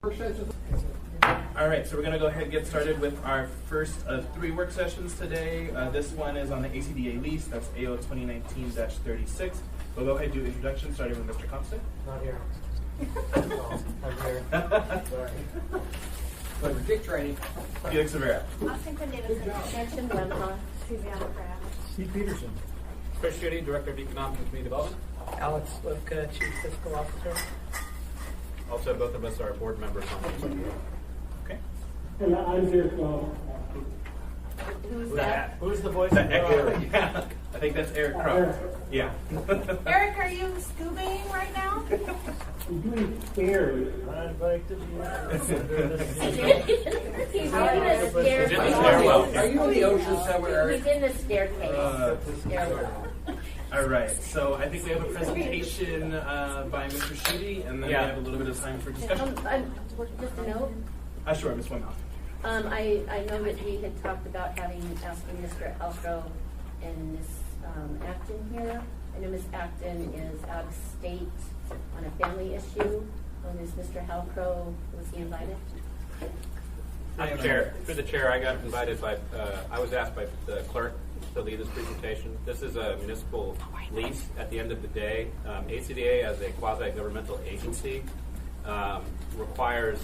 All right, so we're going to go ahead and get started with our first of 3 work sessions today. This one is on the ACDA Lease. That's AO 2019-36. We'll go ahead and do introductions, starting with Mr. Compton. Not here. Oh, I'm here. Sorry. But Dick Training. Felix Rivera. Austin Davidson. Jackson Webber. Susanna Pratt. Steve Peterson. Chris Schutte, Director of Economic and Community Development. Alex Lipka, Chief Fiscal Officer. Also, both of us are board members on this. Okay. And I'm here from. Who's that? Who's the voice? Eric. Yeah. I think that's Eric Crow. Yeah. Eric, are you scoobing right now? I'm doing stairs. I'd like to be. He's in the staircase. He's in the stairwell. Are you in the ocean somewhere? He's in the staircase. Stairwell. All right, so I think we have a presentation by Mr. Schutte, and then we have a little bit of time for discussion. Just a note. Sure, Ms. Wimhoff. I know that we had talked about asking Mr. Halcrow and Ms. Acton here. I know Ms. Acton is out of state on a family issue. Is Mr. Halcrow, was he invited? Through the chair, I got invited by, I was asked by the clerk to lead this presentation. This is a municipal lease at the end of the day. ACDA, as a quasi-governmental agency, requires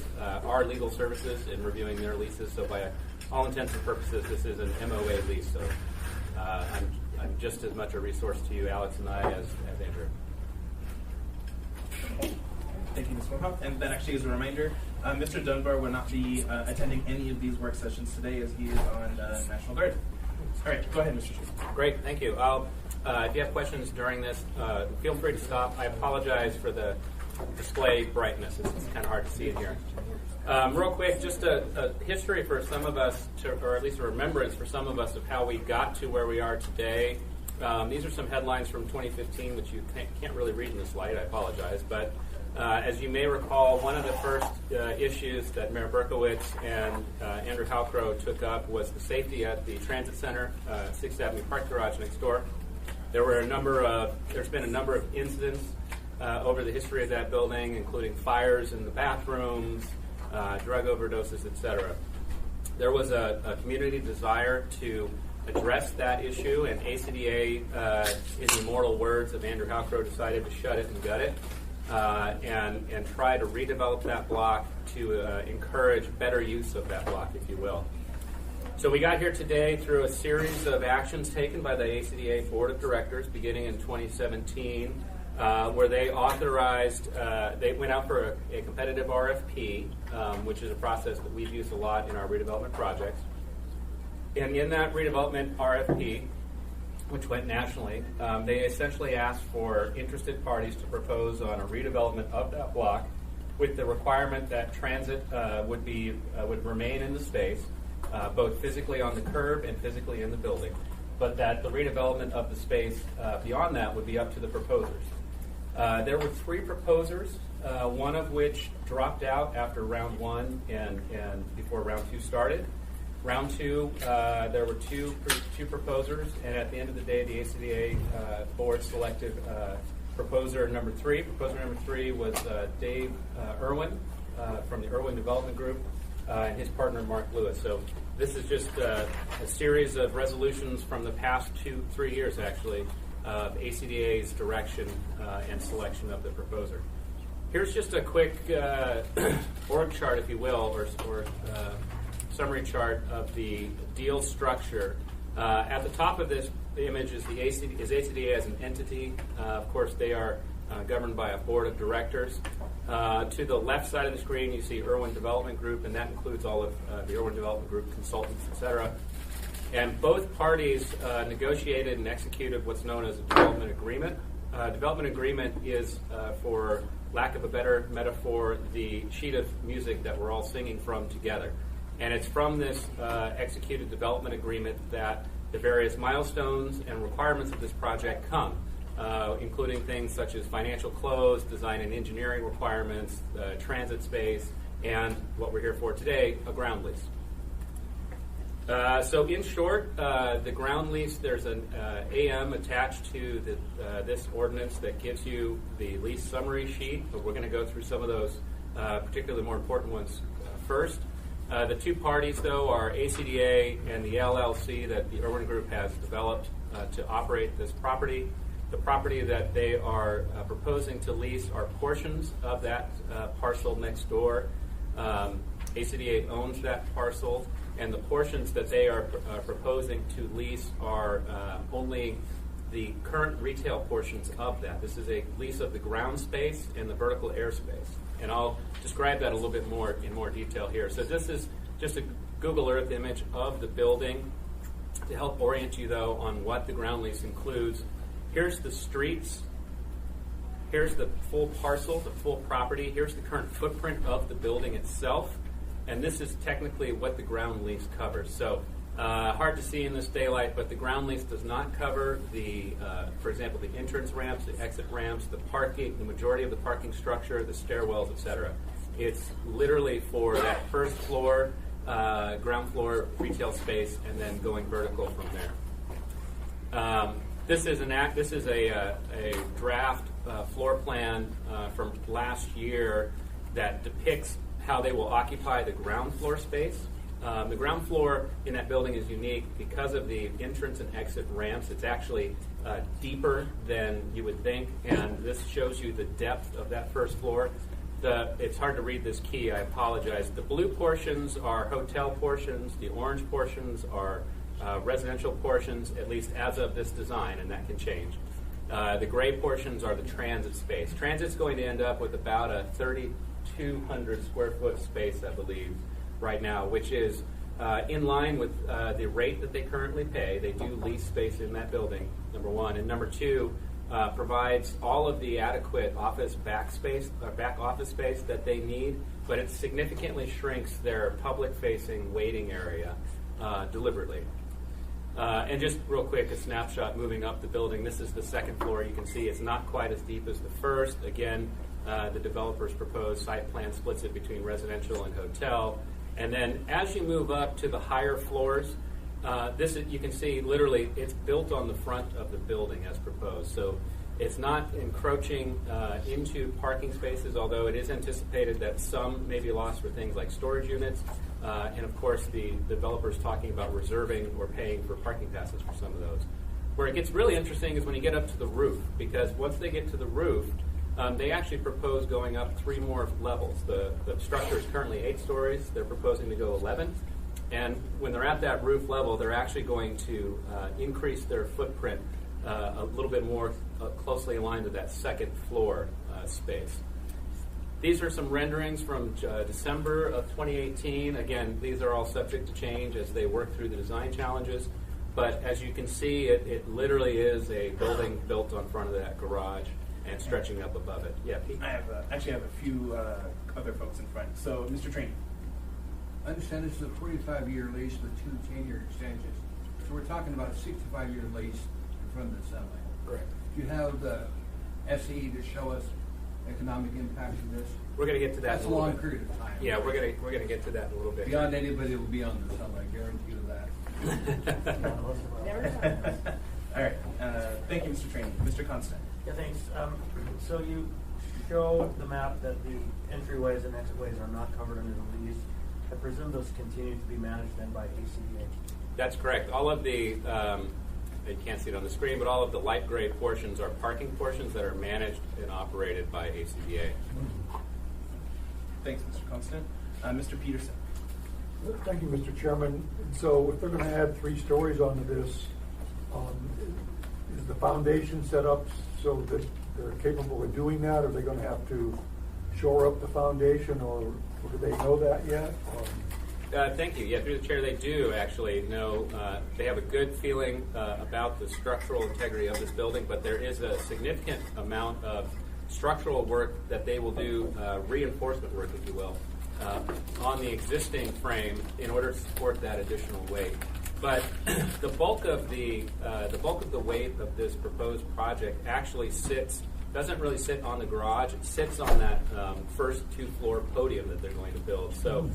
our legal services in reviewing their leases. So by all intents and purposes, this is an MOA lease. So I'm just as much a resource to you, Alex and I, as Andrew. Thank you, Ms. Wimhoff. And then actually, as a reminder, Mr. Dunbar will not be attending any of these work sessions today as he is on National Guard. All right, go ahead, Mr. Schutte. Great, thank you. If you have questions during this, feel free to stop. I apologize for the display brightness. It's kind of hard to see in here. Real quick, just a history for some of us, or at least a remembrance for some of us of how we got to where we are today. These are some headlines from 2015, which you can't really read in this light. I apologize. But as you may recall, one of the first issues that Mayor Berkowitz and Andrew Halcrow took up was the safety at the transit center, 6th Avenue Park Garage next door. There's been a number of incidents over the history of that building, including fires in the bathrooms, drug overdoses, etc. There was a community desire to address that issue, and ACDA, in the immortal words of Andrew Halcrow, decided to shut it and gut it. And try to redevelop that block to encourage better use of that block, if you will. So we got here today through a series of actions taken by the ACDA Board of Directors beginning in 2017, where they authorized, they went out for a competitive RFP, which is a process that we've used a lot in our redevelopment projects. And in that redevelopment RFP, which went nationally, they essentially asked for interested parties to propose on a redevelopment of that block with the requirement that transit would remain in the space, both physically on the curb and physically in the building, but that the redevelopment of the space beyond that would be up to the proposers. There were 3 proposers, one of which dropped out after round 1 and before round 2 started. Round 2, there were two proposers, and at the end of the day, the ACDA board selected proposer number 3. Proposer number 3 was Dave Irwin from the Irwin Development Group and his partner Mark Lewis. So this is just a series of resolutions from the past 2-3 years, actually, of ACDA's direction and selection of the proposer. Here's just a quick org chart, if you will, or summary chart of the deal structure. At the top of this image is ACDA as an entity. Of course, they are governed by a board of directors. To the left side of the screen, you see Irwin Development Group, and that includes all of the Irwin Development Group consultants, etc. And both parties negotiated and executed what's known as a development agreement. Development agreement is, for lack of a better metaphor, the sheet of music that we're all singing from together. And it's from this executed development agreement that the various milestones and requirements of this project come, including things such as financial close, design and engineering requirements, transit space, and what we're here for today, a ground lease. So in short, the ground lease, there's an AM attached to this ordinance that gives you the lease summary sheet, but we're going to go through some of those particularly the more important ones first. The two parties, though, are ACDA and the LLC that the Irwin Group has developed to operate this property. The property that they are proposing to lease are portions of that parcel next door. ACDA owns that parcel, and the portions that they are proposing to lease are only the current retail portions of that. This is a lease of the ground space and the vertical airspace. And I'll describe that a little bit more in more detail here. So this is just a Google Earth image of the building to help orient you, though, on what the ground lease includes. Here's the streets. Here's the full parcel, the full property. Here's the current footprint of the building itself. And this is technically what the ground lease covers. So hard to see in this daylight, but the ground lease does not cover the, for example, the entrance ramps, the exit ramps, the parking, the majority of the parking structure, the stairwells, etc. It's literally for that first floor, ground floor retail space, and then going vertical from there. This is a draft floor plan from last year that depicts how they will occupy the ground floor space. The ground floor in that building is unique because of the entrance and exit ramps. It's actually deeper than you would think, and this shows you the depth of that first floor. It's hard to read this key, I apologize. The blue portions are hotel portions, the orange portions are residential portions, at least as of this design, and that can change. The gray portions are the transit space. Transit's going to end up with about a 3,200 square foot space, I believe, right now, which is in line with the rate that they currently pay. They do lease space in that building, number one. And number two, provides all of the adequate back office space that they need, but it significantly shrinks their public-facing waiting area deliberately. And just real quick, a snapshot moving up the building. This is the second floor. You can see it's not quite as deep as the first. Again, the developer's proposed site plan splits it between residential and hotel. And then as you move up to the higher floors, you can see literally it's built on the front of the building as proposed. So it's not encroaching into parking spaces, although it is anticipated that some may be lost for things like storage units. And of course, the developer's talking about reserving or paying for parking passes for some of those. Where it gets really interesting is when you get up to the roof, because once they get to the roof, they actually propose going up 3 more levels. The structure is currently 8 stories. They're proposing to go 11. And when they're at that roof level, they're actually going to increase their footprint a little bit more closely aligned to that second floor space. These are some renderings from December of 2018. Again, these are all subject to change as they work through the design challenges. But as you can see, it literally is a building built on front of that garage and stretching up above it. Yeah, Pete? I actually have a few other folks in front. So, Mr. Train. I understand this is a 45-year lease with 2 10-year extensions. So we're talking about a 65-year lease in front of the semi. Correct. Do you have the SE to show us economic impact of this? We're going to get to that That's in a a long little bit. period of time. Yeah, we're going to get to that in a little bit. Beyond anybody will be on the semi, I guarantee you that. All right. Thank you, Mr. Train. Mr. Constant. Yeah, thanks. So you show the map that the entryways and exitways are not covered under the lease. I presume those continue to be managed then by ACDA. That's correct. All of the, you can't see it on the screen, but all of the light gray portions are parking portions that are managed and operated by ACDA. Thanks, Mr. Constant. Mr. Peterson. Thank you, Mr. Chairman. So if they're going to add 3 stories onto this, is the foundation set up so that they're capable of doing that? Are they going to have to shore up the foundation, or do they know that yet? Thank you. Yeah, through the chair, they do actually know. They have a good feeling about the structural integrity of this building, but there is a significant amount of structural work that they will do, reinforcement work, if you will, on the existing frame in order to support that additional weight. But the bulk of the weight of this proposed project actually doesn't really sit on the garage. It sits on that first 2-floor podium that they're going to build. So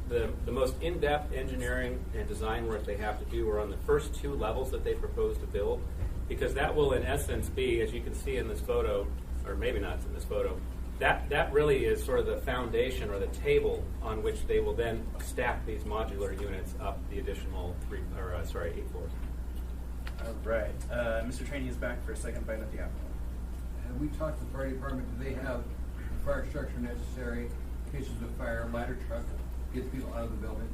the most in-depth engineering and design work they have to do are on the first 2 levels that they propose to build, because that will in essence be, as you can see in this photo, or maybe not in this photo, That really is sort of the foundation or the table on which they will then stack these modular units up the additional 8 floors. All right. Mr. Trainee is back for a second bite at the apple. And we talked to the fire department, do they have the fire structure necessary in cases of fire, ladder truck, get people out of the building?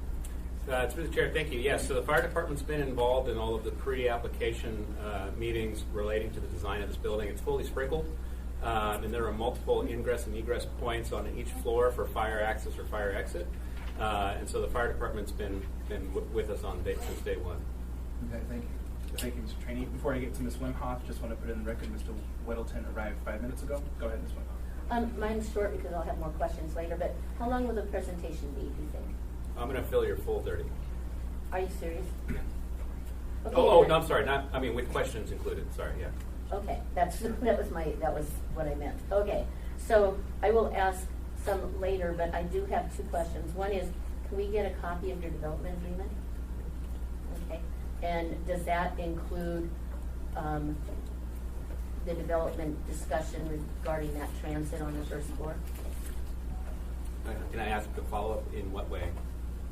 Through the chair, thank you. Yes, so the fire department's been involved in all of the pre-application meetings relating to the design of this building. It's fully sprinkled, and there are multiple ingress and egress points on each floor for fire access or fire exit. And so the fire department's been with us on since day one. Okay, thank you. Thank you, Mr. Trainee. Before I get to Ms. Wimhoff, just want to put it in the record, Mr. Weddleton arrived 5 minutes ago. Go ahead, Ms. Wimhoff. Mine's short because I'll have more questions later, but how long will the presentation be, do you think? I'm going to fill your full 30. Are you serious? Yeah. Okay, No, then. I'm sorry. With questions included. Sorry, yeah. Okay, that was what I meant. Okay, so I will ask some later, but I do have 2 questions. One is, can we get a copy of your development agreement? Okay, and does that include the development discussion regarding that transit on the first floor? Can I ask a follow-up in what way?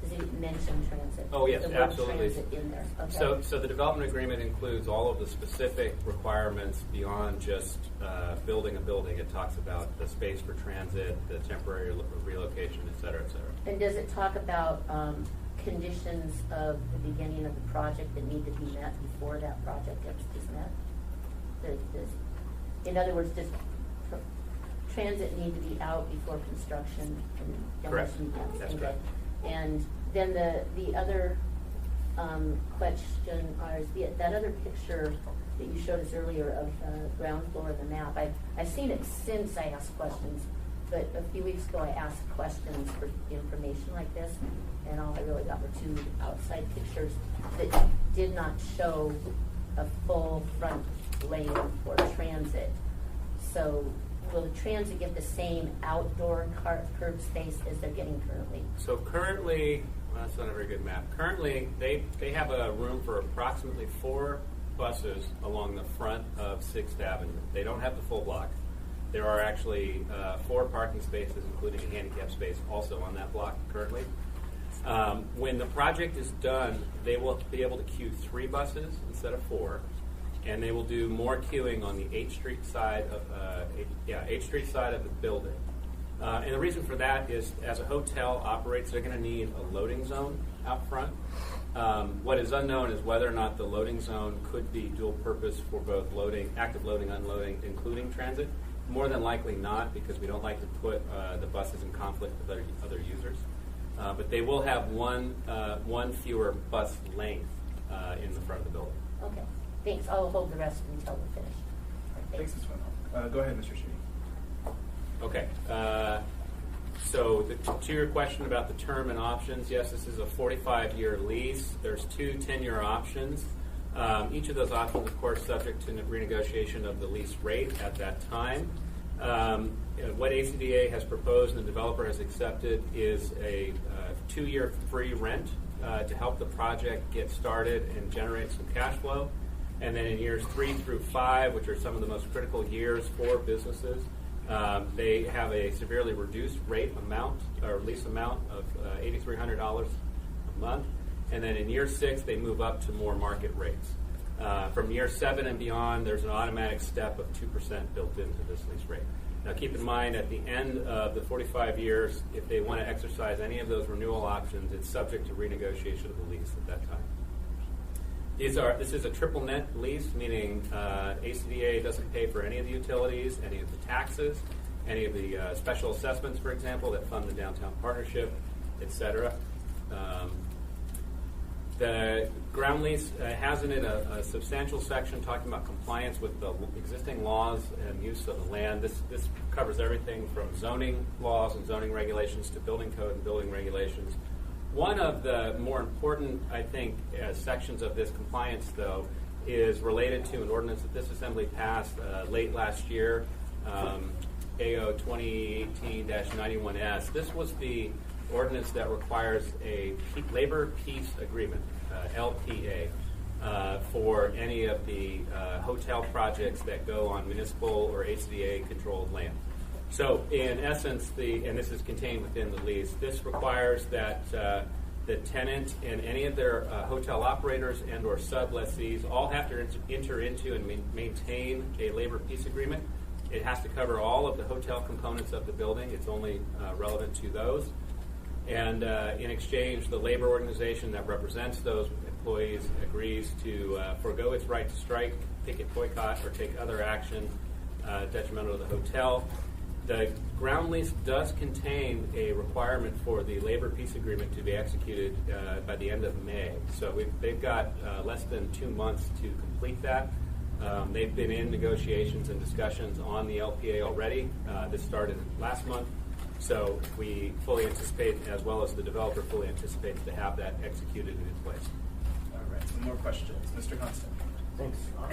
Does it mention transit? Oh, yes, The word absolutely. transit in there, okay. So the development agreement includes all of the specific requirements beyond just building a building. It talks about the space for transit, the temporary relocation, et cetera, et cetera. And does it talk about conditions of the beginning of the project that need to be met before that project is met? In other words, does transit need to be out before construction and Correct. demolition begins? That's Okay. correct. And then the other question is that other picture that you showed us earlier of the ground floor of the map. I've seen it since I asked questions, but a few weeks ago I asked questions for information like this, and all I really got were 2 outside pictures that did not show a full front lane for transit. So will the transit get the same outdoor curb space as they're getting currently? So currently, well, that's not a very good map. Currently, they have a room for approximately 4 buses along the front of 6th Avenue. They don't have the full block. There are actually 4 parking spaces, including a handicap space, also on that block currently. When the project is done, they will be able to queue 3 buses instead of 4, and they will do more queuing on the 8th Street side of 8th Street side of the building. And the reason for that is, as a hotel operates, they're going to need a loading zone out front. What is unknown is whether or not the loading zone could be dual purpose for both loading, active loading, unloading, including transit. More than likely not, because we don't like to put the buses in conflict with other users. But they will have one fewer bus length in the front of the building. Okay, thanks. I'll hold the rest until we're finished. Thanks, Ms. Wimhoff. Go ahead, Mr. Street. Okay. So to your question about the term and options, yes, this is a 45-year lease. There's 2 10-year options. Each of those options, of course, subject to renegotiation of the lease rate at that time. What ACDA has proposed and the developer has accepted is a 2-year free rent to help the project get started and generate some cash flow. And then in years 3 through 5, which are some of the most critical years for businesses, they have a severely reduced rate amount or lease amount of $8,300 a month. And then in year 6, they move up to more market rates. From year 7 and beyond, there's an automatic step of 2% built into this lease rate. Now keep in mind, at the end of the 45 years, if they want to exercise any of those renewal options, it's subject to renegotiation of the lease at that time. This is a triple net lease, meaning ACDA doesn't pay for any of the utilities, any of the taxes, any of the special assessments, for example, that fund the downtown partnership, et cetera. The ground lease has in it a substantial section talking about compliance with the existing laws and use of the land. This covers everything from zoning laws and zoning regulations to building code and building regulations. One of the more important, I think, sections of this compliance, though, is related to an ordinance that this assembly passed late last year, AO 2018-91S. This was the ordinance that requires a labor peace agreement, LPA, for any of the hotel projects that go on municipal or ACDA-controlled land. So in essence, and this is contained within the lease, this requires that the tenant and any of their hotel operators and or sub-lessees all have to enter into and maintain a labor peace agreement. It has to cover all of the hotel components of the building. It's only relevant to those. And in exchange, the labor organization that represents those employees agrees to forego its right to strike, picket, boycott, or take other action detrimental to the hotel. The ground lease does contain a requirement for the labor peace agreement to be executed by the end of May. So they've got less than 2 months to complete that. They've been in negotiations and discussions on the LPA already. This started last month. So we fully anticipate, as well as the developer fully anticipates, to have that executed and in place. All right, some more questions. Mr. Constant. Thanks. On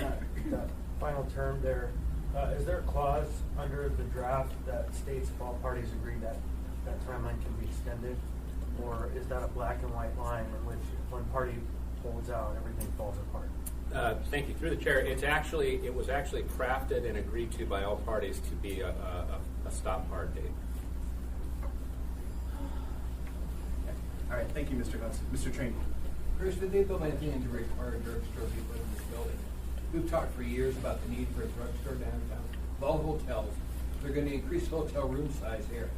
that final term there, is there a clause under the draft that states if all parties agree that that timeline can be extended? Or is that a black and white line in which if one party pulls out, everything falls apart? Thank you. Through the chair, it was actually crafted and agreed to by all parties to be a stop hard date. All right, thank you, Mr. Constant. Mr. Trainee. Chris, did they build anything to require a drugstore to be put in this building? We've talked for years about the need for a drugstore downtown. With all hotels, they're going to increase hotel room size here.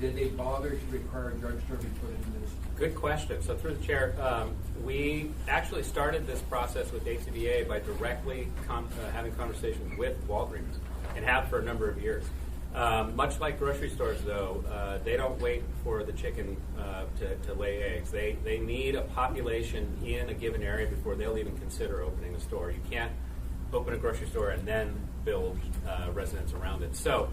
Did they bother to require a drugstore to be put in this? Good question. So through the chair, we actually started this process with ACDA by directly having conversations with Walgreens, and have for a number of years. Much like grocery stores, though, they don't wait for the chicken to lay eggs. They need a population in a given area before they'll even consider opening a store. You can't open a grocery store and then build residents around it. So,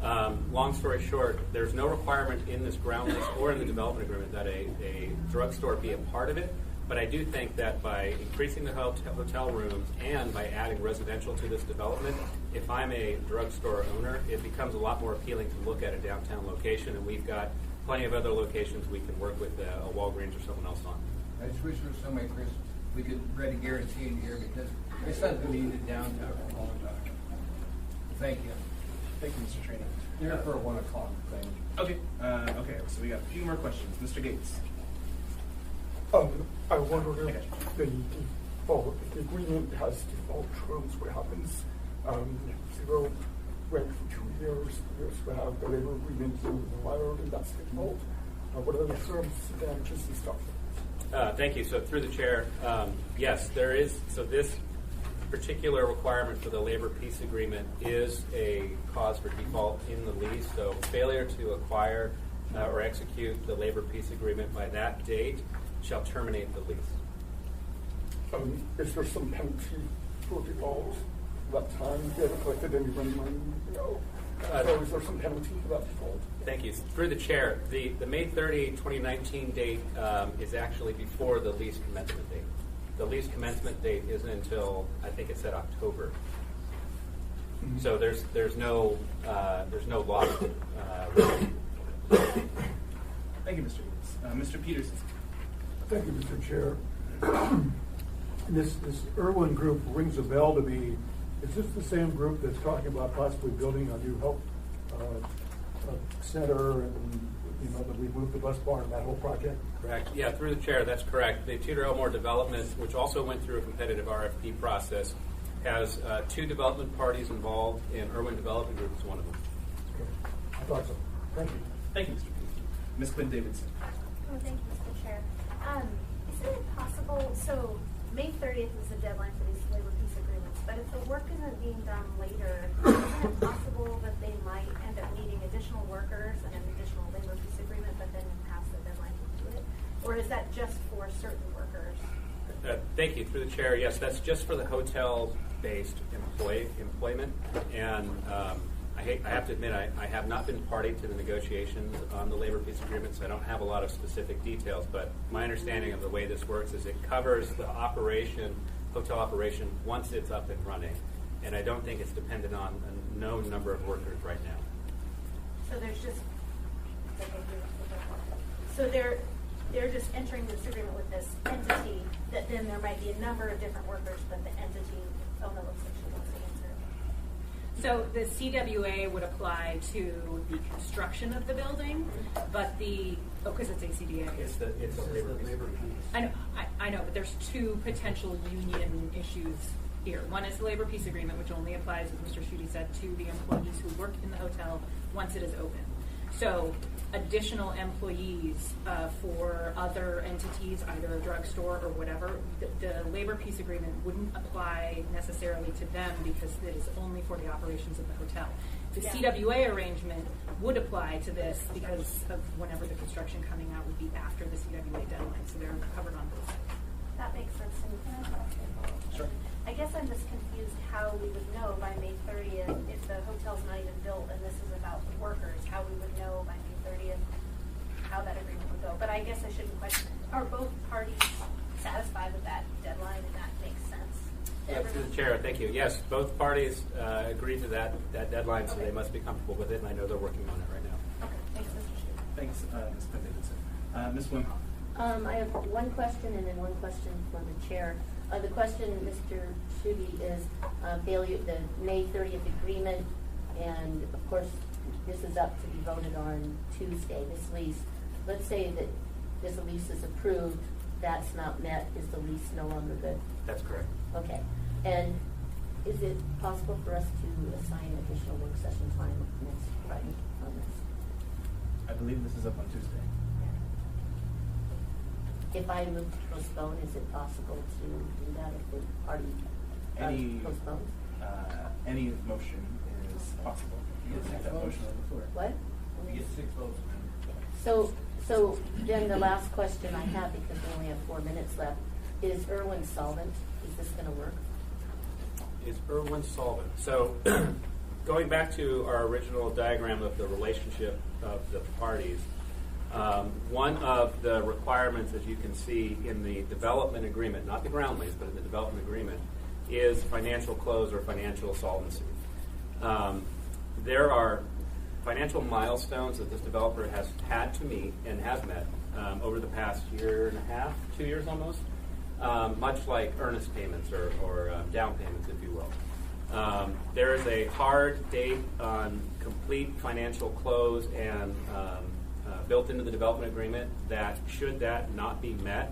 long story short, there's no requirement in this ground lease or in the development agreement that a drugstore be a part of it. But I do think that by increasing the hotel rooms and by adding residential to this development, if I'm a drugstore owner, it becomes a lot more appealing to look at a downtown location, and we've got plenty of other locations we can work with a Walgreens or someone else on. I just wish there was some way, Chris, we could write a guarantee in here because my son's going to be needed downtown for a long time. Thank you. Thank you, Mr. Trainee. There for a 1 o'clock thing. Okay, okay, so we got a few more questions. Mr. Gates. I wonder if the default, if the agreement has default terms, what happens? Zero rent for 2 years, we have the labor agreement in the letter, and that's default. What are the terms, damages, and stuff? Thank you. So through the chair, yes, there is. So this particular requirement for the labor peace agreement is a cause for default in the lease. So failure to acquire or execute the labor peace agreement by that date shall terminate the lease. Is there some penalty for default? That time you haven't collected any money, so is there some penalty for that default? Thank you. Through the chair, the May 30, 2019 date is actually before the lease commencement date. The lease commencement date isn't until, I think it said October. Mm-hmm. So there's no loss. Thank you, Mr. Gates. Mr. Peterson. Thank you, Mr. Chair. This Irwin group rings a bell to me. Is this the same group that's talking about possibly building a new health center and that we moved the bus barn and that whole project? Correct. Yeah, through the chair, that's correct. The Tudor Elmore development, which also went through a competitive RFP process, has 2 development parties involved, and Irwin Development Group is one of them. Okay. I thought so. Thank you. Thank you, Mr. Peterson. Ms. Quinn Davidson. Oh, thank you, Mr. Chair. Isn't it possible, so May 30th is the deadline for these labor peace agreements, but if the work isn't being done later, isn't it possible that they might end up needing additional workers and an additional labor peace agreement, but then pass the deadline into it? Or is that just for certain workers? Thank you. Through the chair, yes, that's just for the hotel-based employment. And I have to admit, I have not been party to the negotiations on the labor peace agreement, so I don't have a lot of specific details. But my understanding of the way this works is it covers the hotel operation, once it's up and running. And I don't think it's dependent on a known number of workers right now. So there's just, so they're just entering this agreement with this entity that then there might be a number of different workers, but the entity, oh, that looks like she wants to answer. So the CWA would apply to the construction of the building, but because it's ACDA. It's the This is the labor piece. I know, but there's two potential union issues here. One is the labor peace agreement, which only applies, as Mr. Schutte said, to the employees who work in the hotel once it is open. So additional employees for other entities, either a drugstore or whatever, the labor peace agreement wouldn't apply necessarily to them because it is only for the operations of the hotel. The CWA arrangement would apply to this because of whenever the construction coming out would be after the CWA deadline, so they're covered on both sides. That makes sense to me. Can I ask a follow-up? Sure. I guess I'm just confused how we would know by May 30th if the hotel's not even built and this is about the workers, how we would know by May 30th how that agreement would go. But I guess I shouldn't question it. Are both parties satisfied with that deadline and that makes sense? To the chair, thank you. Yes, both parties agreed to that deadline, so they must be comfortable with it, and I know they're working on it right now. Okay, thanks, Mr. Schutte. Thanks, Ms. Davidson. Ms. Wimhoff. I have one question and then one question for the chair. The question, Mr. Schutte, is the May 30th agreement, and of course, this is up to be voted on Tuesday, this lease. Let's say that this lease is approved, that's not met, is the lease no longer good? That's correct. Okay. And is it possible for us to assign additional work session time next Friday on this? I believe this is up on Tuesday. If I move to postpone, is it possible to do that if the party postpones? Any motion is possible. You can take that motion on the floor. What? You get 6 votes. So then the last question I have, because we only have 4 minutes left, is Irwin solvent? Is this going to work? Is Irwin solvent? So going back to our original diagram of the relationship of the parties, one of the requirements, as you can see in the development agreement, not the ground lease, but in the development agreement, is financial close or financial solvency. There are financial milestones that this developer has had to meet and has met over the past year and a half, 2 years almost, much like earnest payments or down payments, if you will. There is a hard date on complete financial close and built into the development agreement that should that not be met,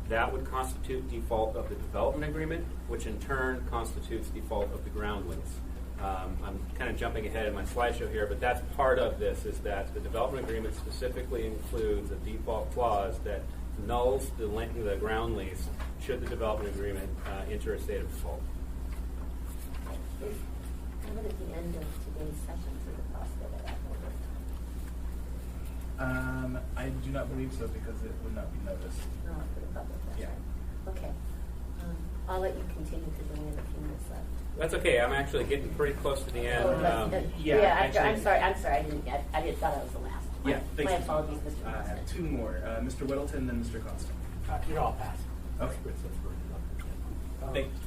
that would constitute default of the development agreement, which in turn constitutes default of the ground lease. I'm kind of jumping ahead in my slideshow here, but that's part of this, is that the development agreement specifically includes a default clause that nulls the ground lease should the development agreement enter a state of default. How about at the end of today's session for the possible of that over? I do not believe so because it would not be noticed. No, for the public, that's Yeah. right. Okay. I'll let you continue because we only have a few minutes left. That's okay. I'm actually getting pretty close to the end. I'm sorry. I didn't thought I was the last. Yeah, thanks. My apologies, Mr. I Constant. have 2 more. Mr. Whittleton, then Mr. Constant. I'll pass. Okay. Thanks.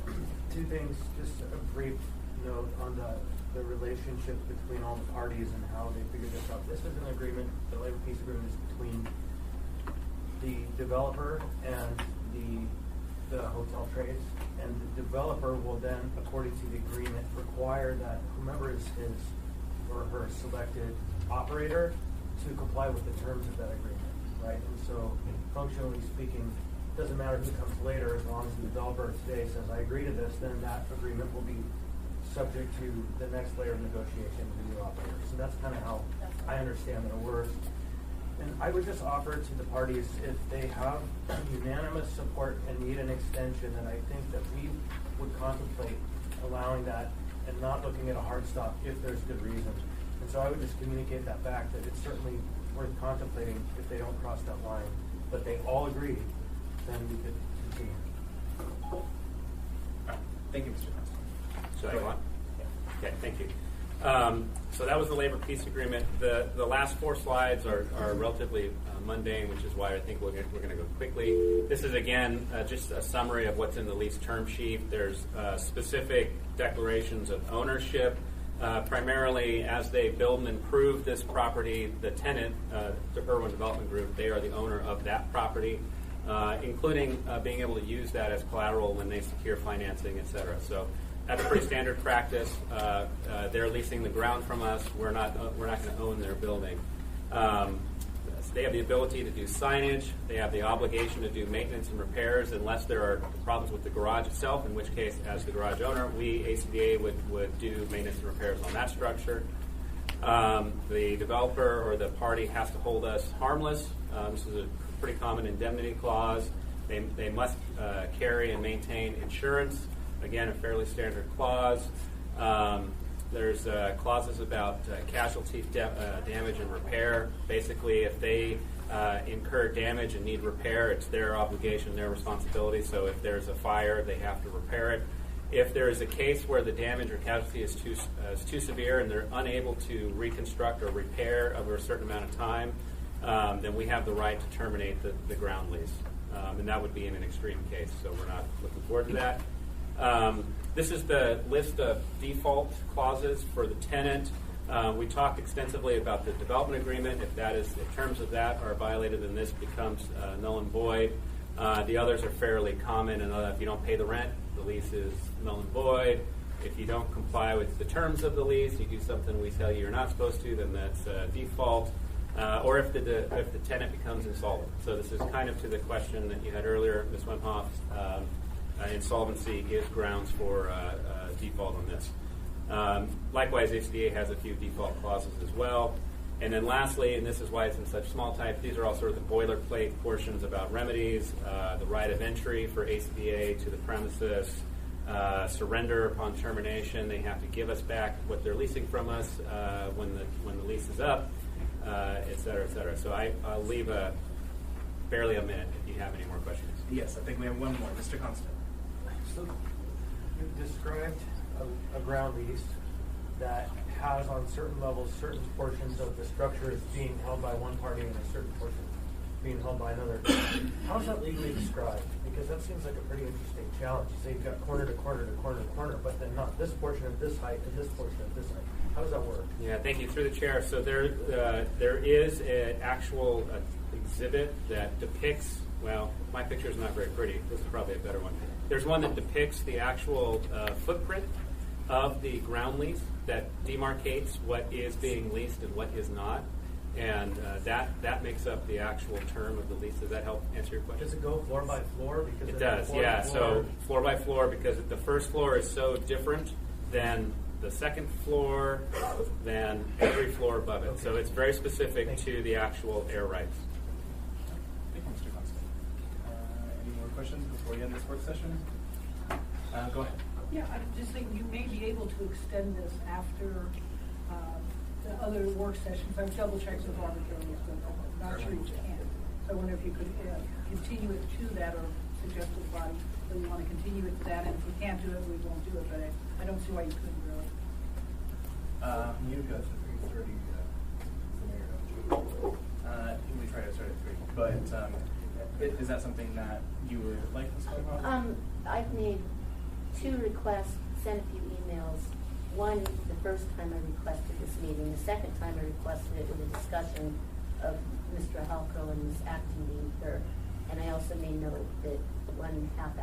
2 things, just a brief note on the relationship between all the parties and how they figured this out. This is an agreement, the labor peace agreement is between the developer and the hotel trades, and the developer will then, according to the agreement, require that whomever is his or her selected operator to comply with the terms of that agreement, right? And so, functionally speaking, it doesn't matter who comes later, as long as the developer today says, I agree to this, then that agreement will be subject to the next layer of negotiation with the new operator. So that's kind of how I understand that it works. And I would just offer to the parties, if they have unanimous support and need an extension, then I think that we would contemplate allowing that and not looking at a hard stop if there's good reason. And so I would just communicate that back, that it's certainly worth contemplating if they don't cross that line. But they all agree, then we could continue. All right. Thank you, Mr. Constant. Should I go on? Okay, thank you. So that was the labor peace agreement. The last 4 slides are relatively mundane, which is why I think we're going to go quickly. This is, again, just a summary of what's in the lease term sheet. There's specific declarations of ownership. Primarily, as they build and improve this property, the tenant, the Irwin Development Group, they are the owner of that property, including being able to use that as collateral when they secure financing, et cetera. So That's pretty standard practice. They're leasing the ground from us. We're not going to own their building. They have the ability to do signage. They have the obligation to do maintenance and repairs unless there are problems with the garage itself, in which case, as the garage owner, we, ACDA, would do maintenance and repairs on that structure. The developer or the party has to hold us harmless. This is a pretty common indemnity clause. They must carry and maintain insurance. Again, a fairly standard clause. There's clauses about casualty damage and repair. Basically, if they incur damage and need repair, it's their obligation, their responsibility. So if there's a fire, they have to repair it. If there is a case where the damage or casualty is too severe and they're unable to reconstruct or repair over a certain amount of time, then we have the right to terminate the ground lease. And that would be in an extreme case, so we're not looking forward to that. This is the list of default clauses for the tenant. We talked extensively about the development agreement. If terms of that are violated, then this becomes null and void. The others are fairly common, and if you don't pay the rent, the lease is null and void. If you don't comply with the terms of the lease, you do something we tell you you're not supposed to, then that's default. Or if the tenant becomes insolvent. So this is kind of to the question that you had earlier, Ms. Wemhoff. Insolvency is grounds for default on this. Likewise, ACDA has a few default clauses as well. And then lastly, and this is why it's in such small type, these are all sort of the boilerplate portions about remedies, the right of entry for ACDA to the premises, surrender upon termination. They have to give us back what they're leasing from us when the lease is up, et cetera, et cetera. So I'll leave barely a minute if you have any more questions. Yes, I think we have one more. Mr. Constant. So you described a ground lease that has on certain levels certain portions of the structure is being held by one party and a certain portion being held by another. How is that legally described? Because that seems like a pretty interesting challenge. You say you've got corner to corner to corner to corner, but then not this portion at this height and this portion at this height. How does that work? Yeah, thank you. Through the chair. So there is an actual exhibit that depicts, well, my picture is not very pretty. This is probably a better one. There's one that depicts the actual footprint of the ground lease that demarcates what is being leased and what is not. And that makes up the actual term of the lease. Does that help answer your question? Does it go floor by floor? Because it does, yeah. So floor by floor, because the first floor is so different than the second floor, than every floor above it. Okay. So it's very specific to the actual air rights. Thank you, Mr. Constant. Any more questions before we end this work session? Go ahead. Yeah, I just think you may be able to extend this after the other work sessions. I've double checked with arbitraries, but I'm not sure you can. So I wonder if you could continue it to that or suggest to the body that we want to continue it to that. And if we can't do it, we won't do it. But I don't see why you couldn't really. You've got the 3:30 scenario. We try to start at 3. But is that something that you would like to talk about? I've made 2 requests, sent a few emails. One, the first time I requested this meeting. The second time I requested it with a discussion of Mr. Halco and Ms. Acton being here. And I also made note that a half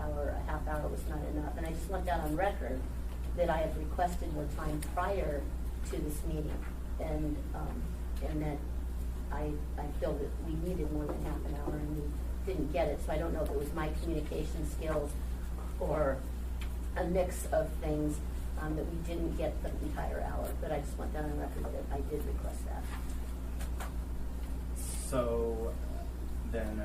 hour was not enough. And I just want that on record that I have requested more time prior to this meeting, and that I feel that we needed more than half an hour and we didn't get it. So I don't know if it was my communication skills or a mix of things that we didn't get the entire hour. But I just want that on record that I did request that. So then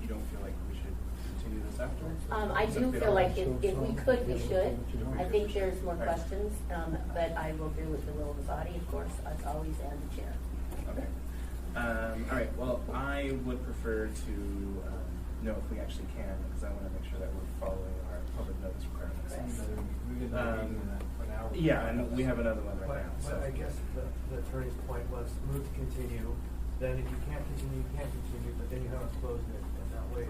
you don't feel like we should continue this afterwards? I do feel like if we could, we should. I think there's more questions, but I will do with the will of the body, of course, as always, and the chair. Okay. All right. Well, I would prefer to know if we actually can, because I want to make sure that we're following our public notice requirements. Yeah, and we have another one right now. But I guess the attorney's point was move to continue. Then if you can't continue, you can't continue, but then you haven't closed it. And that way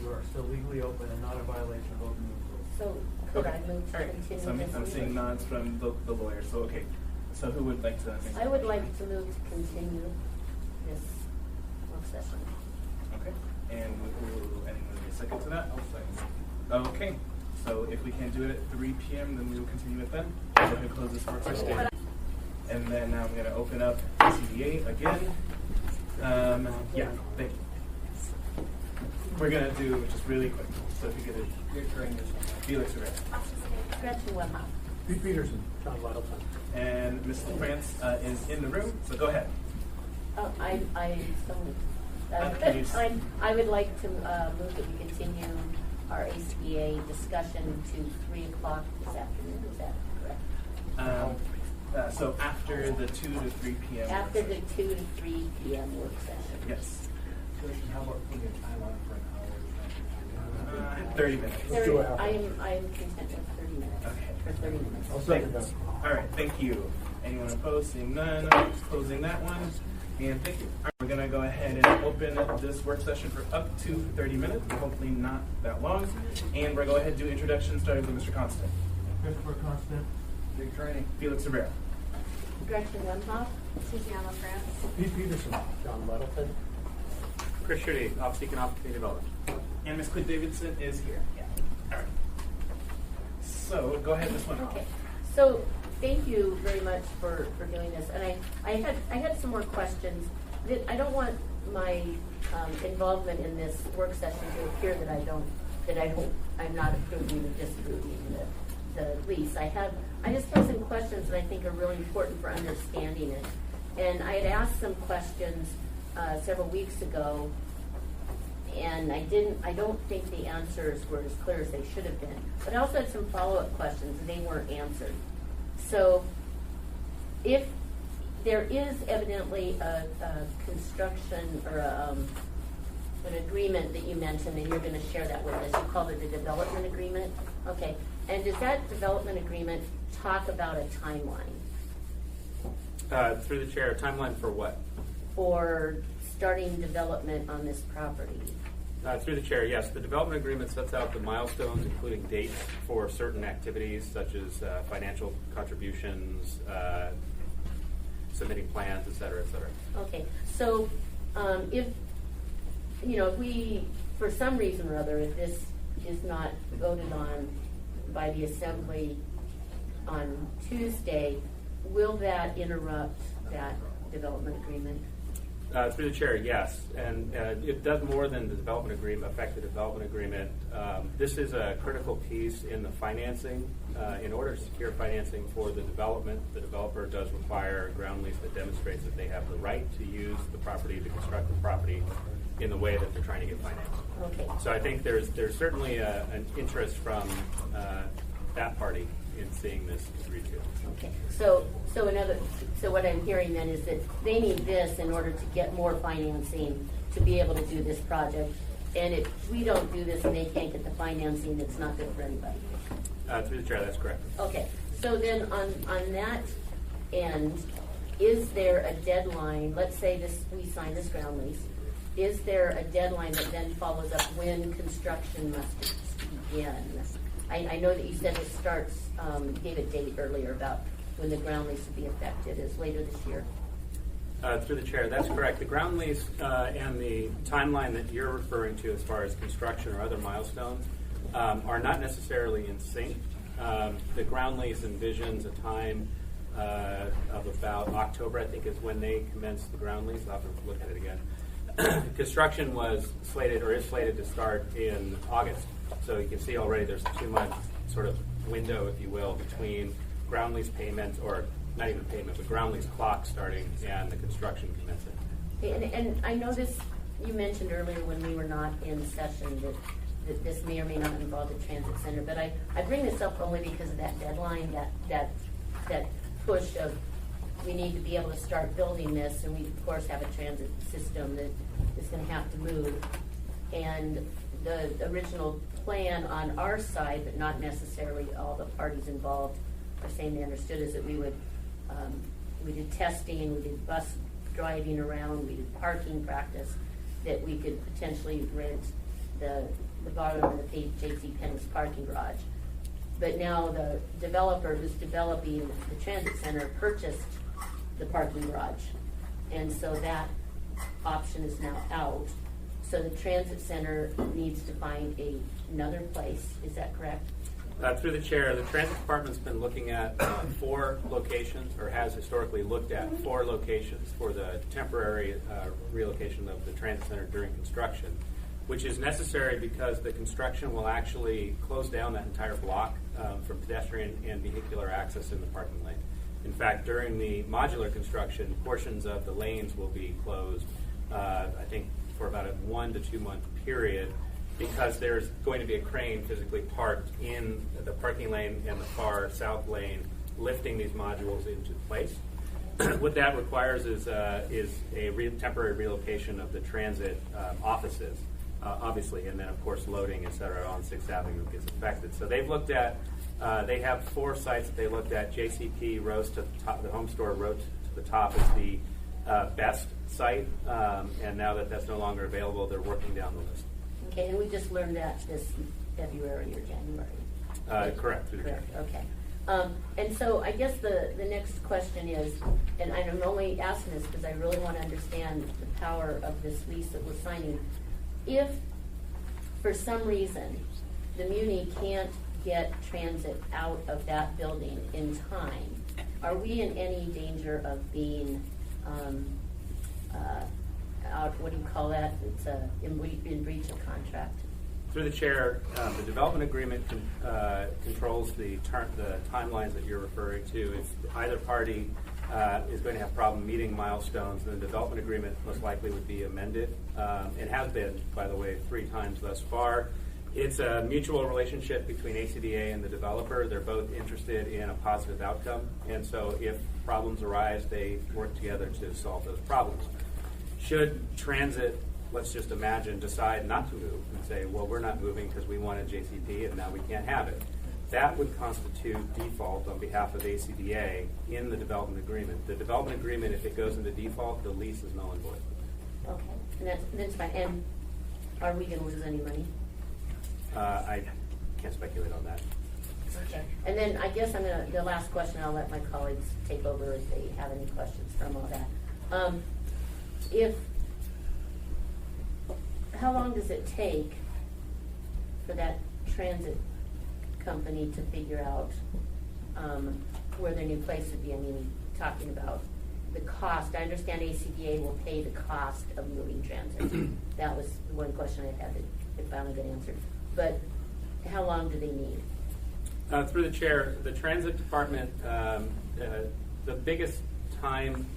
you are still legally open and not a violation of open meeting rules. So could I move to continue? So I'm seeing nods from the lawyer. So, okay. So who would like to make I would like to move to continue this work session. Okay. And anyone need a second to that? I'll second. Okay. So if we can do it at 3 p.m., then we will continue with them. Go ahead and close this work session. And then now I'm going to open up ACDA again. Yeah, thank you. We're going to do just really quick. So if you get it, Felix Rivera. Gretchen Wemhoff. Pete Peterson, John Littleton. And Mrs. France is in the room, so go ahead. Oh, I would like to move that we continue our ACDA discussion to 3 o'clock this afternoon. Is that correct? So after the 2 to 3 p.m. After the 2 to 3 p.m. work session. Yes. How about putting a time on it for an hour? 30 minutes. I'm content with 30 minutes. Okay. For 30 minutes. I'll second that. All right, thank you. Anyone opposed? Seeing none, closing that one. And thank you. All right, we're going to go ahead and open this work session for up to 30 minutes, hopefully not that long. And we're going to go ahead and do introductions, starting with Mr. Constant. Christopher Constant. Big training. Felix Rivera. Gretchen Wemhoff. Susanna France. Pete Peterson, John Littleton. Chris Schutte, Office of Economic Community Development. And Ms. Clint Davidson is here. Yeah. All right. So go ahead, Ms. Wemhoff. Okay. So thank you very much for doing this. And I had some more questions. I don't want my involvement in this work session to appear that I'm not approving or disapproving the lease. I just have some questions that I think are really important for understanding it. And I had asked some questions several weeks ago, and I don't think the answers were as clear as they should have been. But I also had some follow-up questions, and they weren't answered. So if there is evidently a construction or an agreement that you mentioned, and you're going to share that with us, you called it a development agreement? Okay. And does that development agreement talk about a timeline? Through the chair, a timeline for what? For starting development on this property? Through the chair, yes. The development agreement sets out the milestones, including dates for certain activities such as financial contributions, submitting plans, et cetera, et cetera. Okay, so if we, for some reason or other, if this is not voted on by the Assembly on Tuesday, will that interrupt that development agreement? Through the chair, yes. And it does more than the development agreement, affect the development agreement. This is a critical piece in the financing. In order to secure financing for the development, the developer does require a ground lease that demonstrates that they have the right to use the property, to construct the property in the way that they're trying to get financed. Okay. So I think there's certainly an interest from that party in seeing this agreed to. Okay. So what I'm hearing then is that they need this in order to get more financing to be able to do this project. And if we don't do this and they can't get the financing, it's not good for anybody. Through the chair, that's correct. Okay. So then on that end, is there a deadline? Let's say we sign this ground lease. Is there a deadline that then follows up when construction must begin? I know that you said it starts, gave a date earlier about when the ground lease will be effective. Is later this year? Through the chair, that's correct. The ground lease and the timeline that you're referring to as far as construction or other milestones are not necessarily in sync. The ground lease envisions a time of about October, I think, is when they commenced the ground lease. I'll have to look at it again. Construction was slated or is slated to start in August. So you can see already there's a 2-month sort of window, if you will, between ground lease payment, or not even payment, but ground lease clock starting and the construction commencing. Okay, and I know this, you mentioned earlier when we were not in session that this may or may not involve the transit center, but I bring this up only because of that deadline, that push of we need to be able to start building this, and we of course have a transit system that is going to have to move. And the original plan on our side, but not necessarily all the parties involved, are saying they understood, is that we did testing, we did bus driving around, we did parking practice, that we could potentially rent the bottom of the J.C. Penney's parking garage. But now the developer who's developing the transit center purchased the parking garage, and so that option is now out. So the transit center needs to find another place, is that correct? Through the chair, the transit department's been looking at 4 locations, or has historically looked at 4 locations for the temporary relocation of the transit center during construction, which is necessary because the construction will actually close down that entire block for pedestrian and vehicular access in the parking lane. In fact, during the modular construction, portions of the lanes will be closed, I think, for about a 1 to 2 month period, because there's going to be a crane physically parked in the parking lane and the far south lane, lifting these modules into place. What that requires is a temporary relocation of the transit offices, obviously, and then of course loading, et cetera, on 6th Avenue gets affected. So they've looked at, they have 4 sites that they looked at. JCP rose to the top, the home store rose to the top as the best site, and now that that's no longer available, they're working down the list. Okay, and we just learned that this February or January. Correct. Correct, okay. And so I guess the next question is, and I'm only asking this because I really want to understand the power of this lease that we're signing. If, for some reason, the Muni can't get transit out of that building in time, are we in any danger of being out, what do you call that? It's in breach of contract. Through the chair, the development agreement controls the timelines that you're referring to. If either party is going to have problem meeting milestones, then the development agreement most likely would be amended. It has been, by the way, 3 times thus far. It's a mutual relationship between ACDA and the developer. They're both interested in a positive outcome, and so if problems arise, they work together to solve those problems. Should transit, let's just imagine, decide not to move and say, well, we're not moving because we wanted JCP and now we can't have it, that would constitute default on behalf of ACDA in the development agreement. The development agreement, if it goes into default, the lease is null and void. Okay, and that's fine. And are we going to lose any money? I can't speculate on that. Okay. And then I guess the last question, I'll let my colleagues take over if they have any questions from all that. How long does it take for that transit company to figure out where their new place would be? I mean, talking about the cost. I understand ACDA will pay the cost of moving transit. That was one question I had that finally got answered. But how long do they need? Through the chair, the transit department, the biggest time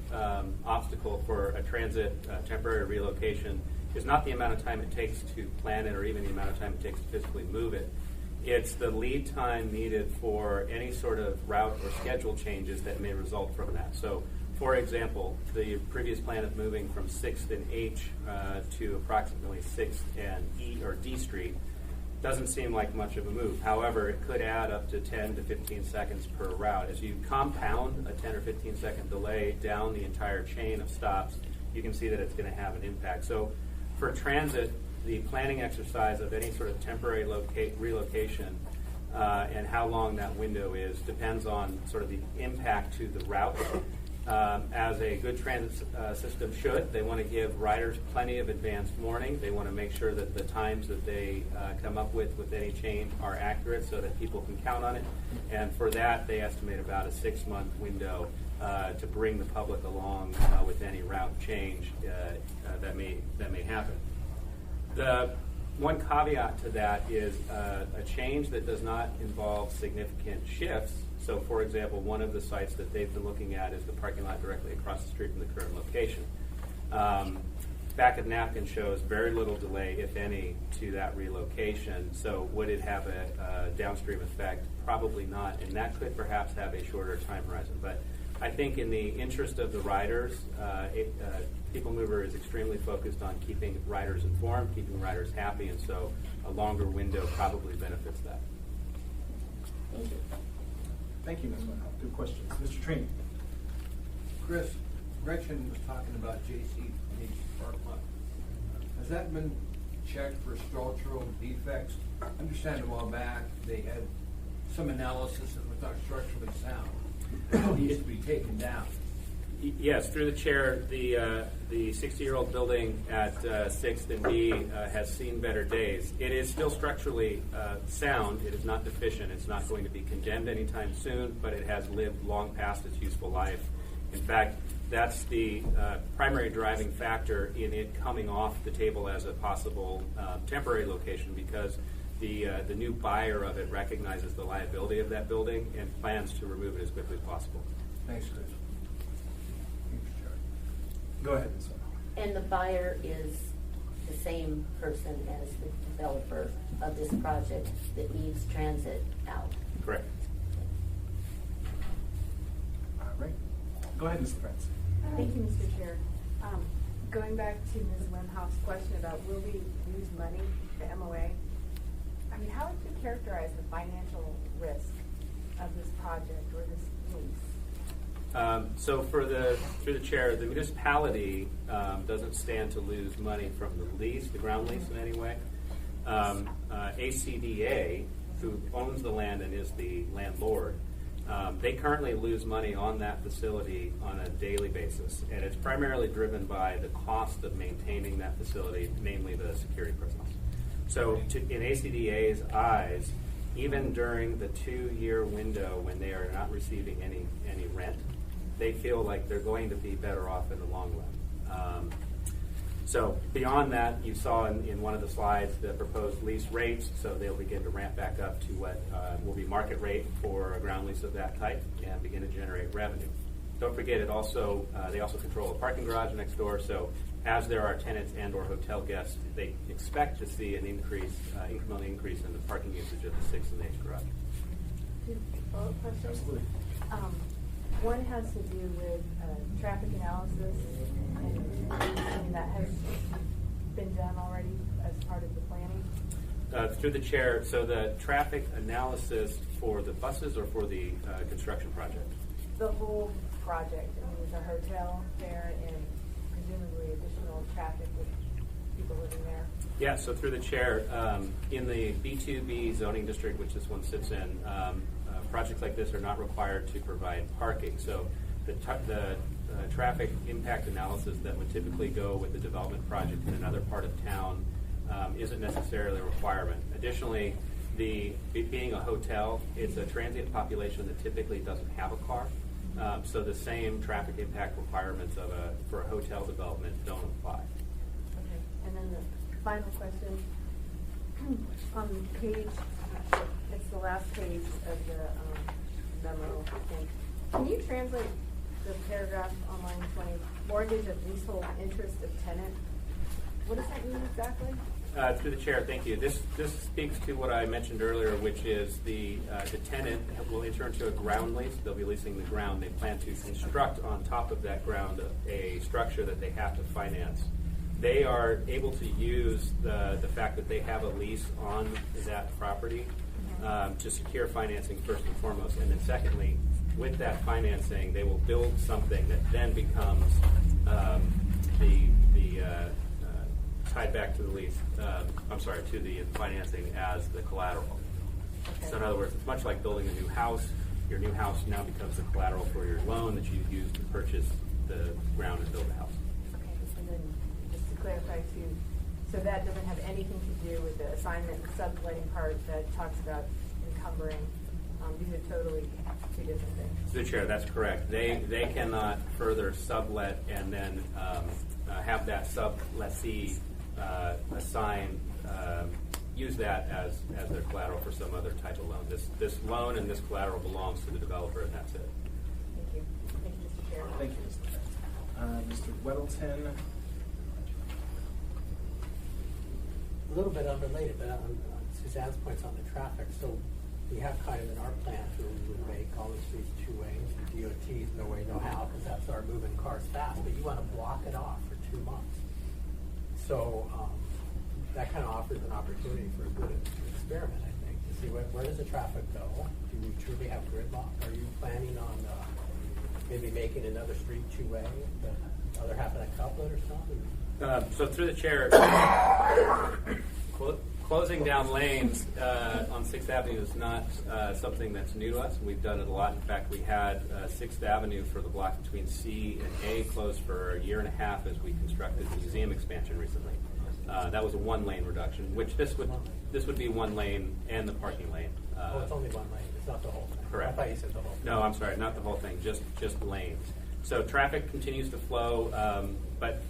obstacle for a transit temporary relocation is not the amount of time it takes to plan it or even the amount of time it takes to physically move it. It's the lead time needed for any sort of route or schedule changes that may result from that. So, for example, the previous plan of moving from 6th and H to approximately 6th and E or D Street doesn't seem like much of a move. However, it could add up to 10 to 15 seconds per route. As you compound a 10 or 15 second delay down the entire chain of stops, you can see that it's going to have an impact. So for transit, the planning exercise of any sort of temporary relocation and how long that window is depends on sort of the impact to the route. As a good transit system should, they want to give riders plenty of advanced warning. They want to make sure that the times that they come up with any change are accurate so that people can count on it. And for that, they estimate about a 6-month window to bring the public along with any route change that may happen. The one caveat to that is a change that does not involve significant shifts. So, for example, one of the sites that they've been looking at is the parking lot directly across the street from the current location. Back of napkin shows very little delay, if any, to that relocation. So would it have a downstream effect? Probably not, and that could perhaps have a shorter time horizon. But I think in the interest of the riders, People Mover is extremely focused on keeping riders informed, keeping riders happy, and so a longer window probably benefits that. Thank you. Thank you, Ms. Winhoff. Good questions. Mr. Train. Chris, Gretchen was talking about JC Lease park lot. Has that been checked for structural defects? I understand a while back they had some analysis that was not structurally sound. It needs to be taken down. Yes, through the chair, the 60-year-old building at 6th and B has seen better days. It is still structurally sound. It is not deficient. It's not going to be condemned anytime soon, but it has lived long past its useful life. In fact, that's the primary driving factor in it coming off the table as a possible temporary location, because the new buyer of it recognizes the liability of that building and plans to remove it as quickly as possible. Thanks, Chris. Go ahead, Ms. Webb. And the buyer is the same person as the developer of this project that needs transit out. Correct. All right. Go ahead, Mr. Prince. Thank you, Mr. Chair. Going back to Ms. Wimhoff's question about will we lose money, the MOA, I mean, how would you characterize the financial risk of this project or this lease? So through the chair, the municipality doesn't stand to lose money from the lease, the ground lease in any way. ACDA, who owns the land and is the landlord, they currently lose money on that facility on a daily basis, and it's primarily driven by the cost of maintaining that facility, namely the security presence. So in ACDA's eyes, even during the 2-year window when they are not receiving any rent, they feel like they're going to be better off in the long run. So beyond that, you saw in one of the slides the proposed lease rates, so they'll begin to ramp back up to what will be market rate for a ground lease of that type and begin to generate revenue. Don't forget, they also control a parking garage next door, so as there are tenants and or hotel guests, they expect to see an incremental increase in the parking usage of the 6th and 8th garage. Two follow-up questions? Absolutely. One has to do with traffic analysis, and I mean, that has been done already as part of the planning. Through the chair, so the traffic analysis for the buses or for the construction project? The whole project. I mean, there's a hotel there and presumably additional traffic with people living there. Yeah, so through the chair, in the B2B zoning district, which this one sits in, projects like this are not required to provide parking. So the traffic impact analysis that would typically go with the development project in another part of town isn't necessarily a requirement. Additionally, being a hotel, it's a transient population that typically doesn't have a car. So the same traffic impact requirements for a hotel development don't apply. Okay, and then the final question, on page, it's the last page of the memo, I think. Can you translate the paragraph on line 20, mortgage of leasehold interest of tenant? What does that mean exactly? Through the chair, thank you. This speaks to what I mentioned earlier, which is the tenant will enter into a ground lease. They'll be leasing the ground. They plan to construct on top of that ground a structure that they have to finance. They are able to use the fact that they have a lease on that property to secure financing first and foremost, and then secondly, with that financing, they will build something that then becomes tied back to the lease. To the financing as the collateral. Okay. So in other words, it's much like building a new house. Your new house now becomes the collateral for your loan that you use to purchase the ground and build the house. Okay, and then just to clarify too, so that doesn't have anything to do with the assignment and subletting part that talks about encumbering. These are totally two different things. Through the chair, that's correct. They cannot further sublet and then have that sublessee use that as their collateral for some other type of loan. This loan and this collateral belongs to the developer, and that's it. Thank you. Thank you, Mr. Chair. Thank you, Mr. Weddleton. A little bit unrelated, but on Suzanne's points on the traffic. So we have kind of in our plan where we would make all the streets 2 ways, and DOT's no way, no how, because that's our moving cars fast. But you want to block it off for 2 months. So that kind of offers an opportunity for a good experiment, I think, to see where does the traffic go? Do we truly have gridlock? Are you planning on maybe making another street 2-way, the other half in a couplet or something? So through the chair, Closing down lanes on 6th Avenue is not something that's new to us. We've done it a lot. In fact, we had 6th Avenue for the block between C and A closed for a year and a half as we constructed the museum expansion recently. That was a one-lane reduction, which this would be one lane and the parking lane. Oh, it's only one lane, it's not the whole thing. Correct. I thought you said the whole thing. No, I'm sorry, not the whole thing, just lanes. So traffic continues to flow, but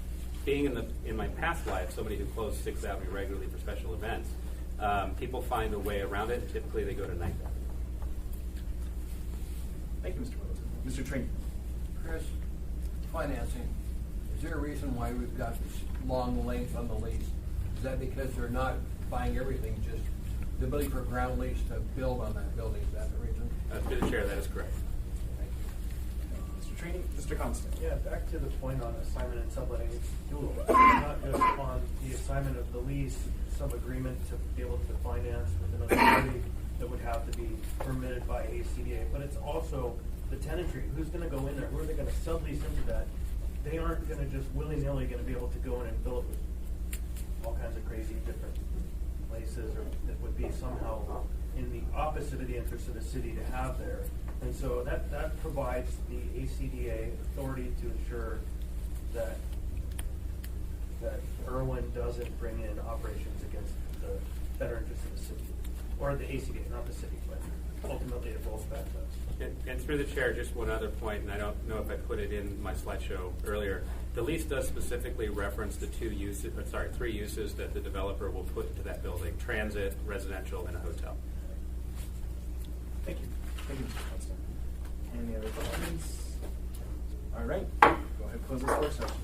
being in my past life, somebody who closed 6th Avenue regularly for special events, people find a way around it. Typically, they go to night. Thank you, Mr. Middleton. Mr. Tring. Chris, financing. Is there a reason why we've got this long length on the lease? Is that because they're not buying everything, just the ability for ground lease to build on that building? Is that the reason? Through the chair, that is correct. Mr. Tring. Mr. Constant. Yeah, back to the point on assignment and subletting, it's dual, not just on the assignment of the lease, some agreement to be able to finance with another party that would have to be permitted by ACDA, but it's also the tenantry. Who's going to go in there? Who are they going to sublease into that? They aren't going to just willy-nilly going to be able to go in and fill it with all kinds of crazy different places, or that would be somehow in the opposite of the interest of the city to have there. And so that provides the ACDA authority to ensure that Irwin doesn't bring in operations against the better interest of the city, or the ACDA, not the city, but ultimately it rolls back to us. And through the chair, just one other point, and I don't know if I put it in my slideshow earlier. The lease does specifically reference the three uses that the developer will put into that building: transit, residential, and a hotel. Thank you. Thank you, Mr. Constant. Any other questions? All right. Go ahead and close this work session.